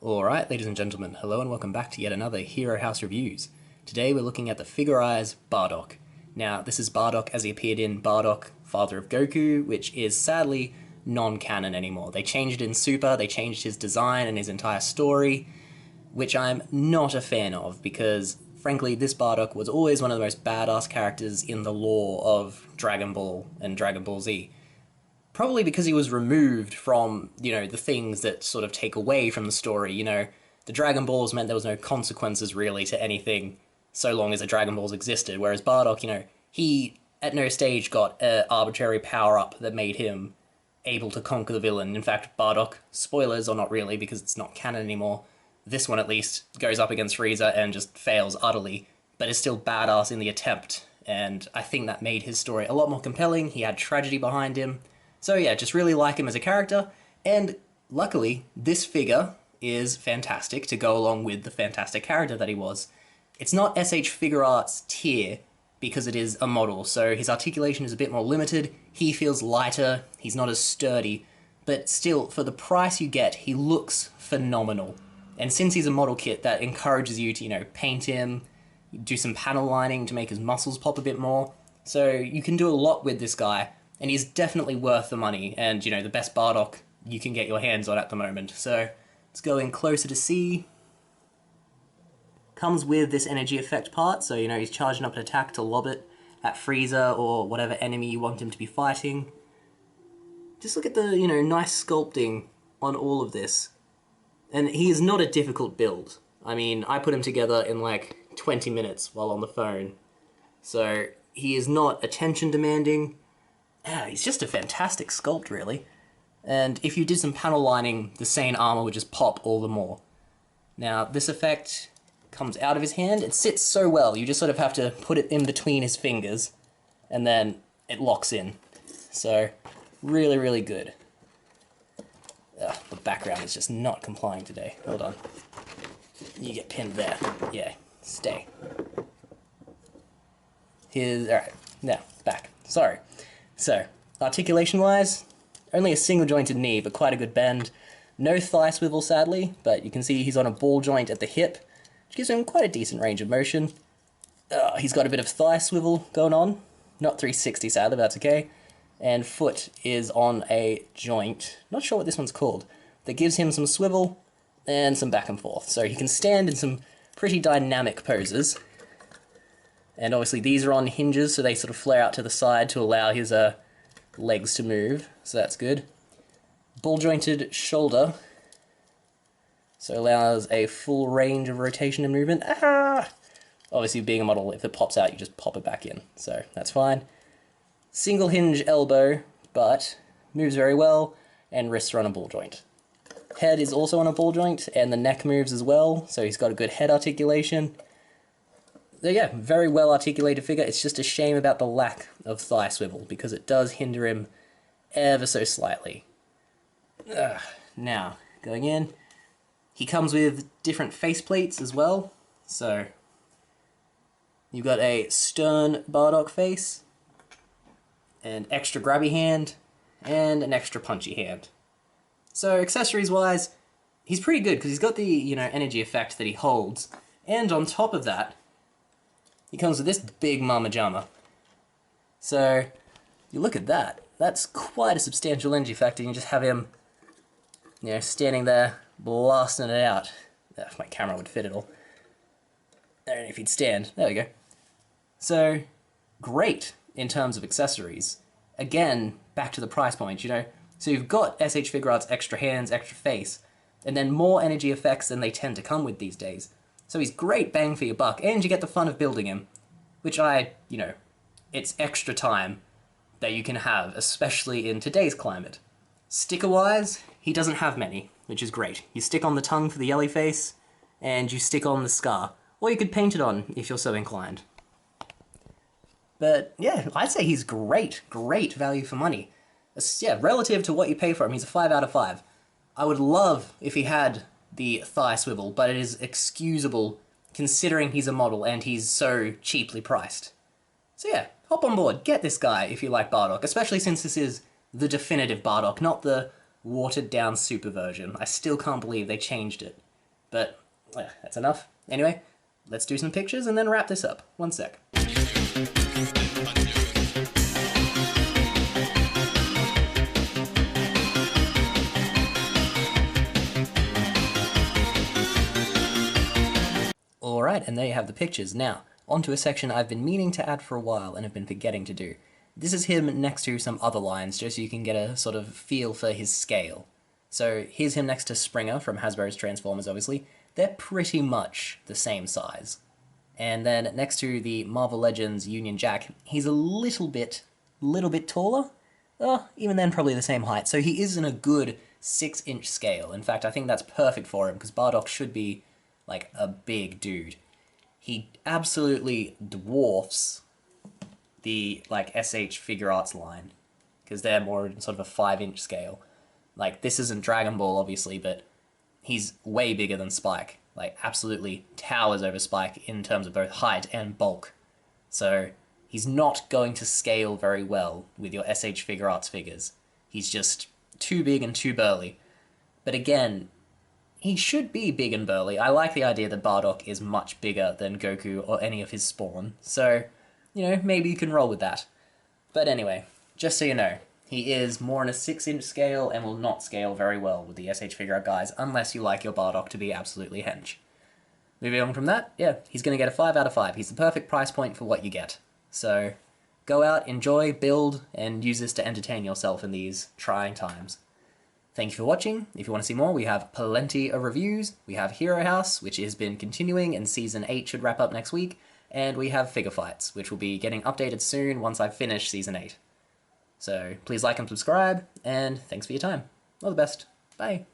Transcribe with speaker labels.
Speaker 1: Alright, ladies and gentlemen, hello and welcome back to yet another Hero House Reviews. Today we're looking at the FIgure-rise Bardock. Now, this is Bardock as he appeared in Bardock, Father of Goku, which is sadly non-canon anymore. They changed it in Super, they changed his design and his entire story, which I'm not a fan of, because frankly this Bardock was always one of the most badass characters in the lore of Dragon Ball and Dragon Ball Z. Probably because he was removed from, the things that sort of take away from the story. The Dragon Balls meant there was no consequences really to anything so long as the Dragon Balls existed, whereas Bardock, he at no stage got an arbitrary power-up that made him able to conquer the villain. In fact, Bardock, spoilers, or not really because it's not canon anymore, this one at least goes up against Frieza and just fails utterly, but is still badass in the attempt, and I think that made his story a lot more compelling. He had tragedy behind him. So yeah, just really like him as a character, and luckily, this figure is fantastic to go along with the fantastic character that he was. It's not SH FIgure-arts tier, because it is a model, so his articulation is a bit more limited, he feels lighter, he's not as sturdy, but still, for the price you get, he looks phenomenal. And since he's a model kit, that encourages you to, paint him, do some panel lining to make his muscles pop a bit more, so you can do a lot with this guy. And he's definitely worth the money, and, the best Bardock you can get your hands on at the moment. So, let's go in closer to see. Comes with this energy effect part, so, he's charging up an attack to lob it at Frieza or whatever enemy you want him to be fighting. Just look at the, nice sculpting on all of this. And he is not a difficult build. I mean, I put him together in like 20 minutes while on the phone. So, he is not attention demanding. Yeah, he's just a fantastic sculpt, really. And if you did some panel lining, the Saiyan armor would just pop all the more. Now, this effect comes out of his hand. It sits so well, you just sort of have to put it in between his fingers, and then it locks in. So, really, really good. The background is just not complying today. Hold on. You get pinned there. Yeah, stay. Alright, now, back. Sorry. So, articulation-wise, only a single-jointed knee, but quite a good bend. No thigh swivel, sadly, but you can see he's on a ball joint at the hip, which gives him quite a decent range of motion. He's got a bit of thigh swivel going on. Not 360, sadly, but that's okay. And foot is on a joint, not sure what this one's called, that gives him some swivel and some back and forth. So he can stand in some pretty dynamic poses. And obviously these are on hinges, so they sort of flare out to the side to allow his legs to move, so that's good. Ball-jointed shoulder, so allows a full range of rotation and movement. Ah! Obviously being a model, if it pops out, you just pop it back in, so that's fine. Single hinge elbow, but moves very well, and wrists are on a ball joint. Head is also on a ball joint, and the neck moves as well, so he's got a good head articulation. So yeah, very well articulated figure. It's just a shame about the lack of thigh swivel, because it does hinder him ever so slightly. Now, going in, he comes with different faceplates as well. So, you've got a stern Bardock face, an extra grabby hand, and an extra punchy hand. So, accessories-wise, he's pretty good, because he's got the, energy effect that he holds, and on top of that, he comes with this big mama jamma. So, you look at that. That's quite a substantial energy factor. You just have him, standing there, blasting it out. If my camera would fit it all. I don't know if he'd stand. There we go. So, great in terms of accessories. Again, back to the price point, So you've got SH FIgure-arts extra hands, extra face, and then more energy effects than they tend to come with these days. So he's great bang for your buck, and you get the fun of building him, which it's extra time that you can have, especially in today's climate. Sticker-wise, he doesn't have many, which is great. You stick on the tongue for the yelly face, and you stick on the scar, or you could paint it on if you're so inclined. But yeah, I'd say he's great value for money. Yeah, relative to what you pay for him, he's a 5 out of 5. I would love if he had the thigh swivel, but it is excusable considering he's a model and he's so cheaply priced. So yeah, hop on board, get this guy if you like Bardock, especially since this is the definitive Bardock, not the watered down super version. I still can't believe they changed it. But that's enough. Anyway, let's do some pictures and then wrap this up. One sec. Alright, and there you have the pictures. Now, onto a section I've been meaning to add for a while and have been forgetting to do. This is him next to some other lines, just so you can get a sort of feel for his scale. So here's him next to Springer from Hasbro's Transformers, obviously. They're pretty much the same size. And then next to the Marvel Legends Union Jack, he's a little bit taller. Even then probably the same height. So he is in a good 6-inch scale. In fact, I think that's perfect for him, because Bardock should be like a big dude. He absolutely dwarfs the like SH Figure Arts line, because they're more in sort of a 5-inch scale. Like, this isn't Dragon Ball, obviously, but he's way bigger than Spike. Like, absolutely towers over Spike in terms of both height and bulk. So he's not going to scale very well with your SH Figure Arts figures. He's just too big and too burly. But again, he should be big and burly. I like the idea that Bardock is much bigger than Goku or any of his spawn. So, you know, maybe you can roll with that. But anyway, just so you know, he is more in a 6-inch scale and will not scale very well with the SH Figure Art guys, unless you like your Bardock to be absolutely hench. Moving on from that, yeah, he's going to get a 5 out of 5. He's the perfect price point for what you get. So, go out, enjoy, build, and use this to entertain yourself in these trying times. Thank you for watching. If you want to see more, we have plenty of reviews. We have Hero House, which has been continuing, and Season 8 should wrap up next week. And we have Figure Fights, which will be getting updated soon once I finish Season 8. So please like and subscribe, and thanks for your time. All the best. Bye.